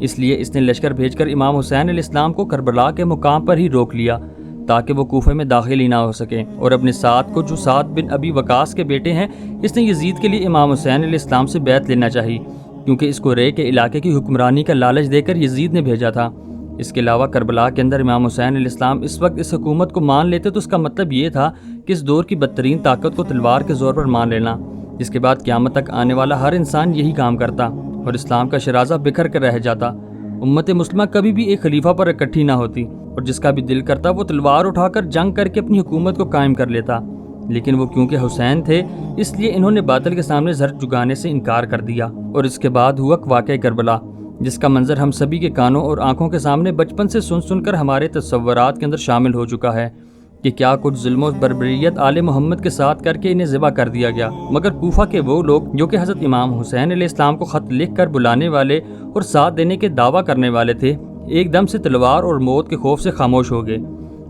اس لیے اس نے لشکر بھیج کر امام حسین علیہ السلام کو کربلا کے مقام پر ہی روک لیا تاکہ وہ کوفے میں داخل ہی نہ ہو سکیں، اور اپنے ساتھ کو جو سعد بن ابی وقاص کے بیٹے ہیں اس نے یزید کے لیے امام حسین علیہ السلام سے بیعت لینا چاہی، کیونکہ اس کو رے کے علاقے کی حکمرانی کا لالچ دے کر یزید نے بھیجا تھا۔ اس کے علاوہ کربلا کے اندر امام حسین علیہ السلام اس وقت اس حکومت کو مان لیتے تو اس کا مطلب یہ تھا کہ اس دور کی بدترین طاقت کو تلوار کے زور پر مان لینا، جس کے بعد قیامت تک آنے والا ہر انسان یہی کام کرتا اور اسلام کا شرازہ بکھر کر رہ جاتا۔ امت مسلمہ کبھی بھی ایک خلیفہ پر اکٹھی نہ ہوتی، اور جس کا بھی دل کرتا وہ تلوار اٹھا کر جنگ کر کے اپنی حکومت کو قائم کر لیتا، لیکن وہ کیونکہ حسین تھے اس لیے انہوں نے باطل کے سامنے سر جھکانے سے انکار کر دیا۔ اور اس کے بعد ہوا واقعہ کربلا، جس کا منظر ہم سبھی کے کانوں اور آنکھوں کے سامنے بچپن سے سن کر ہمارے تصورات کے اندر شامل ہو چکا ہے کہ کیا کچھ ظلم و بربریت آل محمد کے ساتھ کر کے انہیں ذبح کر دیا گیا، مگر کوفہ کے وہ لوگ جو کہ حضرت امام حسین علیہ السلام کو خط لکھ کر بلانے والے اور ساتھ دینے کے دعویٰ کرنے والے تھے، ایک دم سے تلوار اور موت کے خوف سے خاموش ہو گئے۔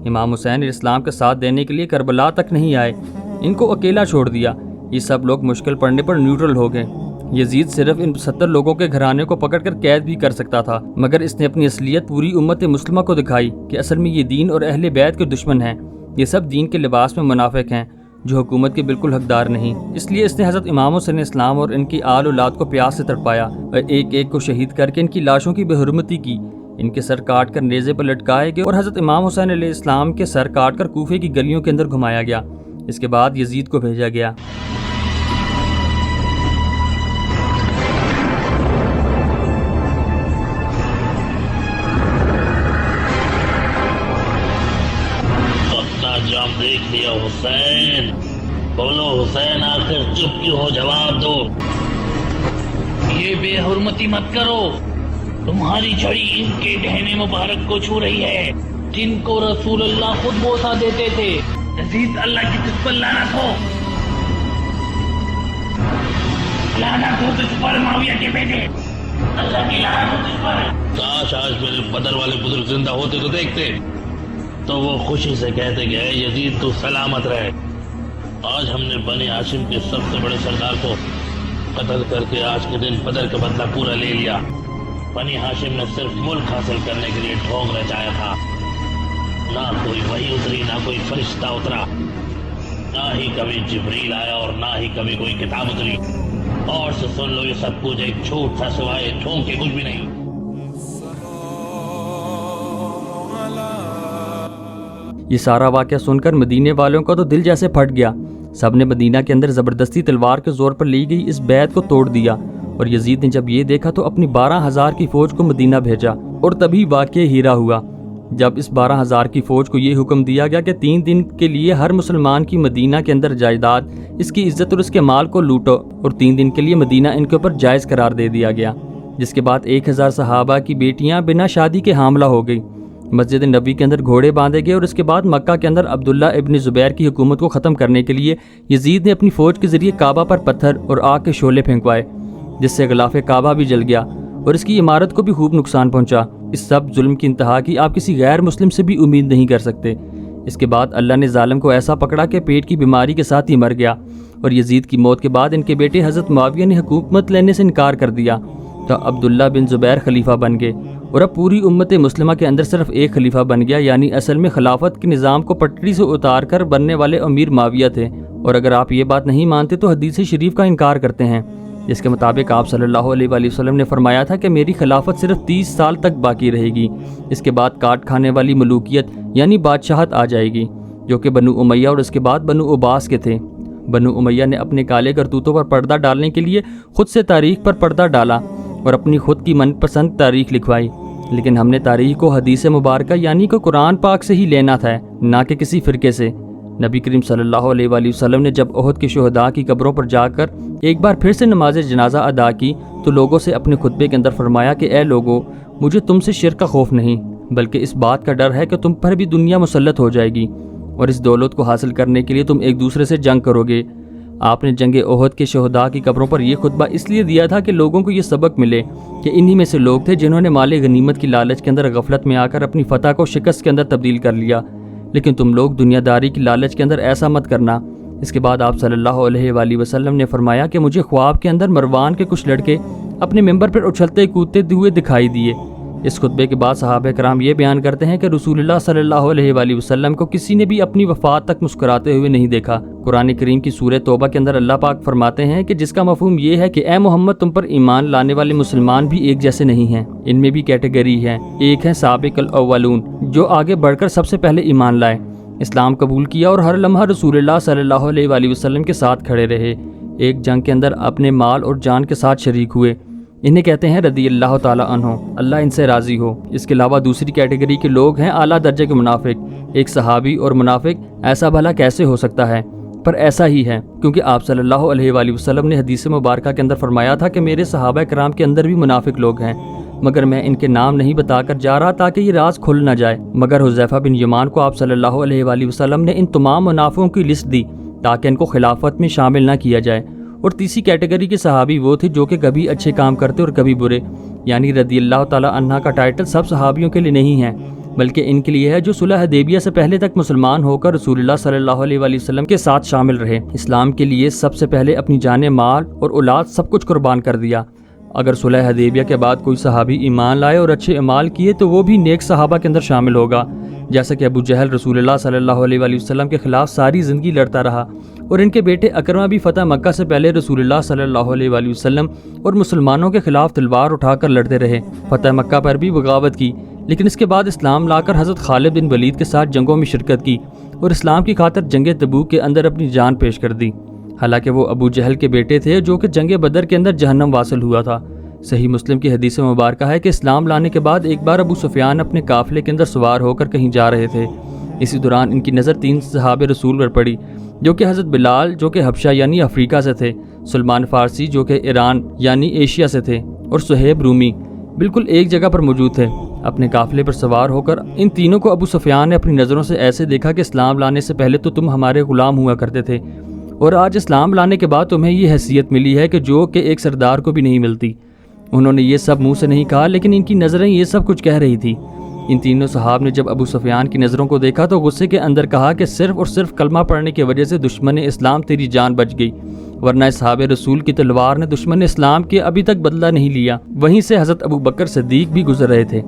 امام حسین علیہ السلام کا ساتھ دینے کے لیے کربلا تک نہیں آئے، ان کو اکیلا چھوڑ دیا۔ یہ سب لوگ مشکل پڑنے پر نیوٹرل ہو گئے۔ یزید صرف ان 70 لوگوں کے گھرانے کو پکڑ کر قید بھی کر سکتا تھا، مگر اس نے اپنی اصلیت پوری امت مسلمہ کو دکھائی کہ اصل میں یہ دین اور اہل بیت کے دشمن ہیں، یہ سب دین کے لباس میں منافق ہیں جو حکومت کے بالکل حقدار نہیں۔ اس لیے اس نے حضرت امام حسین اسلام اور ان کی آل اولاد کو پیاس سے تڑپایا اور ایک ایک کو شہید کر کے ان کی لاشوں کی بے حرمتی کی، ان کے سر کاٹ کر نیزے پر لٹکائے گئے اور حضرت امام حسین علیہ السلام کے سر کاٹ کر کوفے کی گلیوں کے اندر گھمایا گیا۔ اس کے بعد یزید کو بھیجا گیا۔ جام دیکھ لیا حسین، بولو حسین آخر چپ کیوں ہو، جواب دو۔ یہ بے حرمتی مت کرو، تمہاری چھڑی ان کے ڈھہنے مبارک کو چھو رہی ہے جن کو رسول اللہ خود بوسہ دیتے تھے۔ یزید اللہ کی تجھ پر لعنت ہو، لعنت ہو تجھ پر معاویہ کے بیٹے، اللہ کی لعنت ہو تجھ پر۔ کاش آج میرے بدر والے بزرگ زندہ ہوتے تو دیکھتے، تو وہ خوشی سے کہتے کہ اے یزید تو سلامت رہے۔ آج ہم نے بنی ہاشم کے سب سے بڑے سردار کو قتل کر کے آج کے دن بدر کا بدلہ پورا لے لیا۔ بنی ہاشم نے صرف ملک حاصل کرنے کے لیے ڈھونگ رچایا تھا، نہ کوئی وحی اتری، نہ کوئی فرشتہ اترا، نہ ہی کبھی جبریل آیا اور نہ ہی کبھی کوئی کتاب اتری۔ اور سے سن لو، یہ سب کچھ ایک جھوٹ تھا، سوائے ڈھونگ کے کچھ بھی نہیں۔ یہ سارا واقعہ سن کر مدینے والوں کا تو دل جیسے پھٹ گیا۔ سب نے مدینہ کے اندر زبردستی تلوار کے زور پر لی گئی اس بیعت کو توڑ دیا، اور یزید نے جب یہ دیکھا تو اپنی 12,000 کی فوج کو مدینہ بھیجا، اور تبھی واقعہ ہیرا ہوا جب اس 12,000 کی فوج کو یہ حکم دیا گیا کہ 3 دن کے لیے ہر مسلمان کی مدینہ کے اندر جائیداد، اس کی عزت اور اس کے مال کو لوٹو، اور 3 دن کے لیے مدینہ ان کے اوپر جائز قرار دے دیا گیا۔ جس کے بعد 1000 صحابہ کی بیٹیاں بنا شادی کے حاملہ ہو گئی، مسجد نبی کے اندر گھوڑے باندھے گئے، اور اس کے بعد مکہ کے اندر عبداللہ ابن زبیر کی حکومت کو ختم کرنے کے لیے یزید نے اپنی فوج کے ذریعے کعبہ پر پتھر اور آگ کے شعلے پھینکوائے، جس سے غلاف کعبہ بھی جل گیا اور اس کی عمارت کو بھی خوب نقصان پہنچا۔ اس سب ظلم کی انتہا کی آپ کسی غیر مسلم سے بھی امید نہیں کر سکتے۔ اس کے بعد اللہ نے ظالم کو ایسا پکڑا کہ پیٹ کی بیماری کے ساتھ ہی مر گیا، اور یزید کی موت کے بعد ان کے بیٹے حضرت معاویہ نے حکومت لینے سے انکار کر دیا، تو عبداللہ بن زبیر خلیفہ بن گئے، اور اب پوری امت مسلمہ کے اندر صرف ایک خلیفہ بن گیا، یعنی اصل میں خلافت کے نظام کو پٹری سے اتار کر بننے والے امیر معاویہ تھے۔ اور اگر آپ یہ بات نہیں مانتے تو حدیث شریف کا انکار کرتے ہیں، جس کے مطابق آپ صلی اللہ علیہ وآلہ وسلم نے فرمایا تھا کہ میری خلافت صرف 30 سال تک باقی رہے گی، اس کے بعد کاٹ کھانے والی ملوکیت یعنی بادشاہت آ جائے گی، جو کہ بنو امیہ اور اس کے بعد بنو عباس کے تھے۔ بنو امیہ نے اپنے کالے کرتوتوں پر پردہ ڈالنے کے لیے خود سے تاریخ پر پردہ ڈالا اور اپنی خود کی من پسند تاریخ لکھوائی، لیکن ہم نے تاریخ کو حدیث مبارکہ یعنی کہ قرآن پاک سے ہی لینا تھا، نہ کہ کسی فرقے سے۔ نبی کریم صلی اللہ علیہ وآلہ وسلم نے جب احد کے شہداء کی قبروں پر جا کر ایک بار پھر سے نماز جنازہ ادا کی تو لوگوں سے اپنے خطبے کے اندر فرمایا کہ اے لوگو، مجھے تم سے شرک کا خوف نہیں، بلکہ اس بات کا ڈر ہے کہ تم پر بھی دنیا مسلط ہو جائے گی، اور اس دولت کو حاصل کرنے کے لیے تم ایک دوسرے سے جنگ کرو گے۔ آپ نے جنگ احد کے شہداء کی قبروں پر یہ خطبہ اس لیے دیا تھا کہ لوگوں کو یہ سبق ملے کہ انہی میں سے لوگ تھے جنہوں نے مال غنیمت کی لالچ کے اندر غفلت میں آ کر اپنی فتح کو شکست کے اندر تبدیل کر لیا، لیکن تم لوگ دنیا داری کی لالچ کے اندر ایسا مت کرنا۔ اس کے بعد آپ صلی اللہ علیہ وآلہ وسلم نے فرمایا کہ مجھے خواب کے اندر مروان کے کچھ لڑکے اپنے ممبر پر اچھلتے کودتے ہوئے دکھائی دیے۔ اس خطبے کے بعد صحابہ کرام یہ بیان کرتے ہیں کہ رسول اللہ صلی اللہ علیہ وآلہ وسلم کو کسی نے بھی اپنی وفات تک مسکراتے ہوئے نہیں دیکھا۔ قرآن کریم کی سورہ توبہ کے اندر اللہ پاک فرماتے ہیں کہ جس کا مفہوم یہ ہے کہ اے محمد تم پر ایمان لانے والے مسلمان بھی ایک جیسے نہیں ہیں، ان میں بھی کیٹیگری ہے۔ ایک ہے سابق الاولون جو آگے بڑھ کر سب سے پہلے ایمان لائے، اسلام قبول کیا اور ہر لمحہ رسول اللہ صلی اللہ علیہ وآلہ وسلم کے ساتھ کھڑے رہے، ایک جنگ کے اندر اپنے مال اور جان کے ساتھ شریک ہوئے، انہیں کہتے ہیں رضی اللہ تعالیٰ عنہ، اللہ ان سے راضی ہو۔ اس کے علاوہ دوسری کیٹیگری کے لوگ ہیں اعلیٰ درجے کے منافق۔ ایک صحابی اور منافق ایسا بھلا کیسے ہو سکتا ہے؟ پر ایسا ہی ہے، کیونکہ آپ صلی اللہ علیہ وآلہ وسلم نے حدیث مبارکہ کے اندر فرمایا تھا کہ میرے صحابہ کرام کے اندر بھی منافق لوگ ہیں، مگر میں ان کے نام نہیں بتا کر جا رہا تاکہ یہ راز کھل نہ جائے۔ مگر حذیفہ بن یمان کو آپ صلی اللہ علیہ وآلہ وسلم نے ان تمام منافقوں کی لسٹ دی تاکہ ان کو خلافت میں شامل نہ کیا جائے۔ اور تیسری کیٹیگری کے صحابی وہ تھے جو کہ کبھی اچھے کام کرتے اور کبھی برے، یعنی رضی اللہ تعالیٰ عنہ کا ٹائٹل سب صحابیوں کے لیے نہیں ہے، بلکہ ان کے لیے ہے جو صلح حدیبیہ سے پہلے تک مسلمان ہو کر رسول اللہ صلی اللہ علیہ وآلہ وسلم کے ساتھ شامل رہے، اسلام کے لیے سب سے پہلے اپنی جان، مال اور اولاد سب کچھ قربان کر دیا۔ اگر صلح حدیبیہ کے بعد کوئی صحابی ایمان لائے اور اچھے اعمال کیے تو وہ بھی نیک صحابہ کے اندر شامل ہوگا، جیسا کہ ابو جہل رسول اللہ صلی اللہ علیہ وآلہ وسلم کے خلاف ساری زندگی لڑتا رہا، اور ان کے بیٹے اکرمہ بھی فتح مکہ سے پہلے رسول اللہ صلی اللہ علیہ وآلہ وسلم اور مسلمانوں کے خلاف تلوار اٹھا کر لڑتے رہے، فتح مکہ پر بھی بغاوت کی، لیکن اس کے بعد اسلام لا کر حضرت خالد بن ولید کے ساتھ جنگوں میں شرکت کی اور اسلام کی خاطر جنگ تبوک کے اندر اپنی جان پیش کر دی، حالانکہ وہ ابو جہل کے بیٹے تھے جو کہ جنگ بدر کے اندر جہنم واصل ہوا تھا۔ صحیح مسلم کی حدیث مبارکہ ہے کہ اسلام لانے کے بعد ایک بار ابو سفیان اپنے قافلے کے اندر سوار ہو کر کہیں جا رہے تھے، اسی دوران ان کی نظر 3 صحابہ رسول پر پڑی، جو کہ حضرت بلال جو کہ حبشہ یعنی افریقہ سے تھے، سلمان فارسی جو کہ ایران یعنی ایشیا سے تھے، اور صہیب رومی بالکل ایک جگہ پر موجود تھے۔ اپنے قافلے پر سوار ہو کر ان تینوں کو ابو سفیان نے اپنی نظروں سے ایسے دیکھا کہ اسلام لانے سے پہلے تو تم ہمارے غلام ہوا کرتے تھے، اور آج اسلام لانے کے بعد تمہیں یہ حیثیت ملی ہے کہ جو کہ ایک سردار کو بھی نہیں ملتی۔ انہوں نے یہ سب منہ سے نہیں کہا، لیکن ان کی نظریں یہ سب کچھ کہہ رہی تھی۔ ان تینوں صحاب نے جب ابو سفیان کی نظروں کو دیکھا تو غصے کے اندر کہا کہ صرف اور صرف کلمہ پڑھنے کی وجہ سے دشمن اسلام تیری جان بچ گئی، ورنہ صحابہ رسول کی تلوار نے دشمن اسلام کے ابھی تک بدلہ نہیں لیا۔ وہیں سے حضرت ابو بکر صدیق بھی گزر رہے تھے،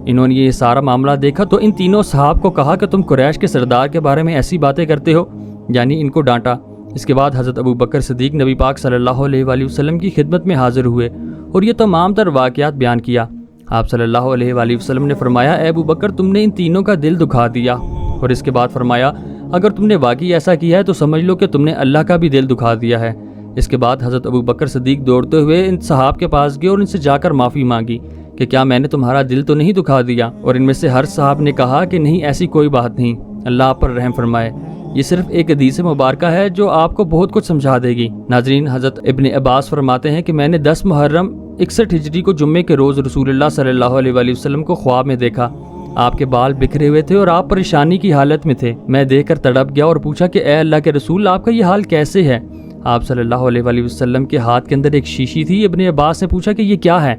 انہوں نے یہ سارا معاملہ دیکھا تو ان تینوں صحاب کو کہا کہ تم قریش کے سردار کے بارے میں ایسی باتیں کرتے ہو، یعنی ان کو ڈانٹا۔ اس کے بعد حضرت ابو بکر صدیق نبی پاک صلی اللہ علیہ وآلہ وسلم کی خدمت میں حاضر ہوئے اور یہ تمام تر واقعات بیان کیا۔ آپ صلی اللہ علیہ وآلہ وسلم نے فرمایا، اے ابو بکر تم نے ان تینوں کا دل دکھا دیا، اور اس کے بعد فرمایا اگر تم نے واقعی ایسا کیا ہے تو سمجھ لو کہ تم نے اللہ کا بھی دل دکھا دیا ہے۔ اس کے بعد حضرت ابو بکر صدیق دوڑتے ہوئے ان صحاب کے پاس گئے اور ان سے جا کر معافی مانگی کہ کیا میں نے تمہارا دل تو نہیں دکھا دیا؟ اور ان میں سے ہر صحاب نے کہا کہ نہیں، ایسی کوئی بات نہیں، اللہ آپ پر رحم فرمائے۔ یہ صرف ایک حدیث مبارکہ ہے جو آپ کو بہت کچھ سمجھا دے گی۔ ناظرین، حضرت ابن عباس فرماتے ہیں کہ میں نے 10 محرم 61 ہجری کو جمعے کے روز رسول اللہ صلی اللہ علیہ وآلہ وسلم کو خواب میں دیکھا۔ آپ کے بال بکھرے ہوئے تھے اور آپ پریشانی کی حالت میں تھے۔ میں دیکھ کر تڑپ گیا اور پوچھا کہ اے اللہ کے رسول، آپ کا یہ حال کیسے ہے؟ آپ صلی اللہ علیہ وآلہ وسلم کے ہاتھ کے اندر ایک شیشی تھی۔ ابن عباس نے پوچھا کہ یہ کیا ہے؟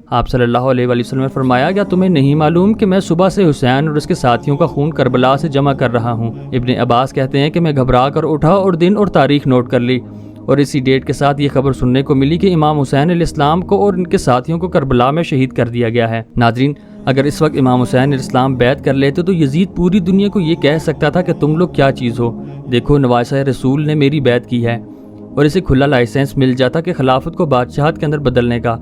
آپ صلی اللہ علیہ وآلہ وسلم نے فرمایا، کیا تمہیں نہیں معلوم کہ میں صبح سے حسین اور اس کے ساتھیوں کا خون کربلا سے جمع کر رہا ہوں؟ ابن عباس کہتے ہیں کہ میں گھبرا کر اٹھا اور دن اور تاریخ نوٹ کر لی، اور اسی ڈیٹ کے ساتھ یہ خبر سننے کو ملی کہ امام حسین علیہ السلام کو اور ان کے ساتھیوں کو کربلا میں شہید کر دیا گیا ہے۔ ناظرین، اگر اس وقت امام حسین علیہ السلام بیعت کر لیتے تو یزید پوری دنیا کو یہ کہہ سکتا تھا کہ تم لوگ کیا چیز ہو، دیکھو نواسہ رسول نے میری بیعت کی ہے، اور اسے کھلا لائسنس مل جاتا کہ خلافت کو بادشاہت کے اندر بدلنے کا۔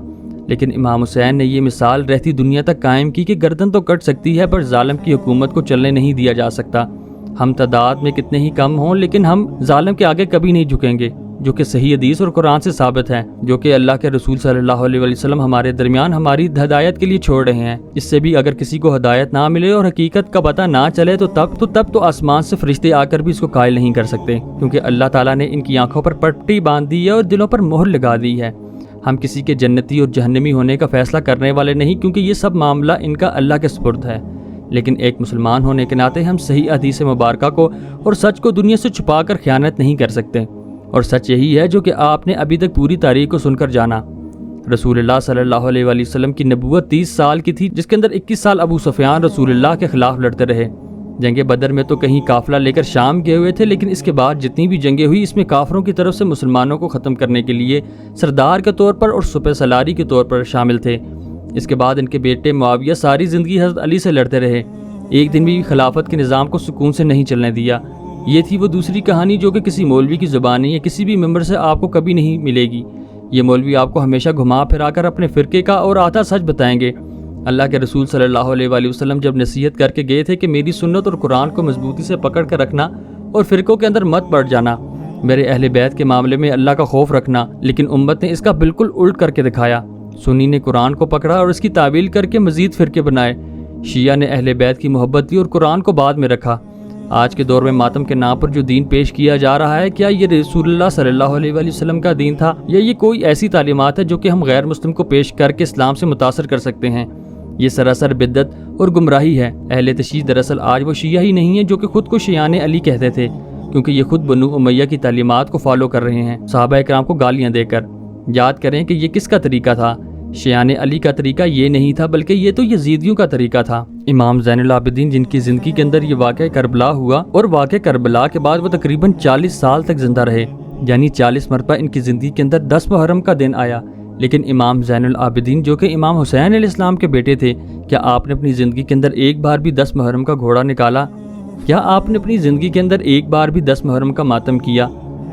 لیکن امام حسین نے یہ مثال رہتی دنیا تک قائم کی کہ گردن تو کٹ سکتی ہے پر ظالم کی حکومت کو چلنے نہیں دیا جا سکتا۔ ہم تعداد میں کتنے ہی کم ہوں لیکن ہم ظالم کے آگے کبھی نہیں جھکیں گے، جو کہ صحیح حدیث اور قرآن سے ثابت ہے، جو کہ اللہ کے رسول صلی اللہ علیہ وسلم ہمارے درمیان ہماری ہدایت کے لیے چھوڑ رہے ہیں۔ اس سے بھی اگر کسی کو ہدایت نہ ملے اور حقیقت کا پتہ نہ چلے تو تب تو آسمان سے فرشتے آ کر بھی اس کو قائل نہیں کر سکتے، کیونکہ اللہ تعالیٰ نے ان کی آنکھوں پر پٹی باندھ دی ہے اور دلوں پر مہر لگا دی ہے۔ ہم کسی کے جنتی اور جہنمی ہونے کا فیصلہ کرنے والے نہیں، کیونکہ یہ سب معاملہ ان کا اللہ کے سپرد ہے، لیکن ایک مسلمان ہونے کے ناطے ہم صحیح حدیث مبارکہ کو اور سچ کو دنیا سے چھپا کر خیانت نہیں کر سکتے، اور سچ یہی ہے جو کہ آپ نے ابھی تک پوری تاریخ کو سن کر جانا۔ رسول اللہ صلی اللہ علیہ وآلہ وسلم کی نبوت 30 سال کی تھی، جس کے اندر 21 سال ابو سفیان رسول اللہ کے خلاف لڑتے رہے، جنگ بدر میں تو کہیں قافلہ لے کر شام گئے ہوئے تھے، لیکن اس کے بعد جتنی بھی جنگیں ہوئی اس میں کافروں کی طرف سے مسلمانوں کو ختم کرنے کے لیے سردار کے طور پر اور سپہ سالاری کے طور پر شامل تھے۔ اس کے بعد ان کے بیٹے معاویہ ساری زندگی حضرت علی سے لڑتے رہے، ایک دن بھی خلافت کے نظام کو سکون سے نہیں چلنے دیا۔ یہ تھی وہ دوسری کہانی جو کہ کسی مولوی کی زبانی یا کسی بھی ممبر سے آپ کو کبھی نہیں ملے گی۔ یہ مولوی آپ کو ہمیشہ گھما پھرا کر اپنے فرقے کا اور آتا سچ بتائیں گے۔ اللہ کے رسول صلی اللہ علیہ وآلہ وسلم جب نصیحت کر کے گئے تھے کہ میری سنت اور قرآن کو مضبوطی سے پکڑ کر رکھنا اور فرقوں کے اندر مت پڑ جانا، میرے اہل بیت کے معاملے میں اللہ کا خوف رکھنا، لیکن امت نے اس کا بالکل الٹ کر کے دکھایا۔ سنی نے قرآن کو پکڑا اور اس کی تعویل کر کے مزید فرقے بنائے، شیعہ نے اہل بیت کی محبت دی اور قرآن کو بعد میں رکھا۔ آج کے دور میں ماتم کے نام پر جو دین پیش کیا جا رہا ہے، کیا یہ رسول اللہ صلی اللہ علیہ وآلہ وسلم کا دین تھا، یا یہ کوئی ایسی تعلیمات ہے جو کہ ہم غیر مسلم کو پیش کر کے اسلام سے متاثر کر سکتے ہیں؟ یہ سراسر بدعت اور گمراہی ہے۔ اہل تشیع دراصل آج وہ شیعہ ہی نہیں ہیں جو کہ خود کو شیعان علی کہتے تھے، کیونکہ یہ خود بنو امیہ کی تعلیمات کو فالو کر رہے ہیں، صحابہ کرام کو گالیاں دے کر۔ یاد کریں کہ یہ کس کا طریقہ تھا؟ شیعان علی کا طریقہ یہ نہیں تھا، بلکہ یہ تو یزیدیوں کا طریقہ تھا۔ امام زین العابدین جن کی زندگی کے اندر یہ واقعہ کربلا ہوا، اور واقعہ کربلا کے بعد وہ تقریباً 40 سال تک زندہ رہے، یعنی 40 مرتبہ ان کی زندگی کے اندر 10 محرم کا دن آیا۔ لیکن امام زین العابدین جو کہ امام حسین علیہ السلام کے بیٹے تھے، کیا آپ نے اپنی زندگی کے اندر ایک بار بھی 10 محرم کا گھوڑا نکالا؟ کیا آپ نے اپنی زندگی کے اندر ایک بار بھی 10 محرم کا ماتم کیا؟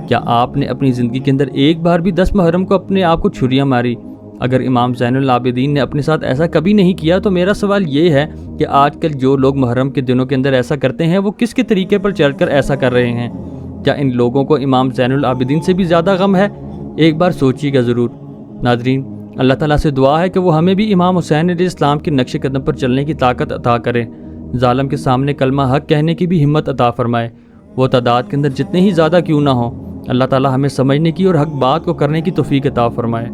کیا آپ نے اپنی زندگی کے اندر ایک بار بھی 10 محرم کو اپنے آپ کو چھریاں ماری؟ اگر امام زین العابدین نے اپنے ساتھ ایسا کبھی نہیں کیا تو میرا سوال یہ ہے کہ آج کل جو لوگ محرم کے دنوں کے اندر ایسا کرتے ہیں وہ کس کے طریقے پر چل کر ایسا کر رہے ہیں؟ کیا ان لوگوں کو امام زین العابدین سے بھی زیادہ غم ہے؟ ایک بار سوچیے گا ضرور۔ ناظرین، اللہ تعالیٰ سے دعا ہے کہ وہ ہمیں بھی امام حسین علیہ السلام کے نقش قدم پر چلنے کی طاقت عطا کرے، ظالم کے سامنے کلمہ حق کہنے کی بھی ہمت عطا فرمائے، وہ تعداد کے اندر جتنے ہی زیادہ کیوں نہ ہوں۔ اللہ تعالیٰ ہمیں سمجھنے کی اور حق بات کو کرنے کی توفیق عطا فرمائے۔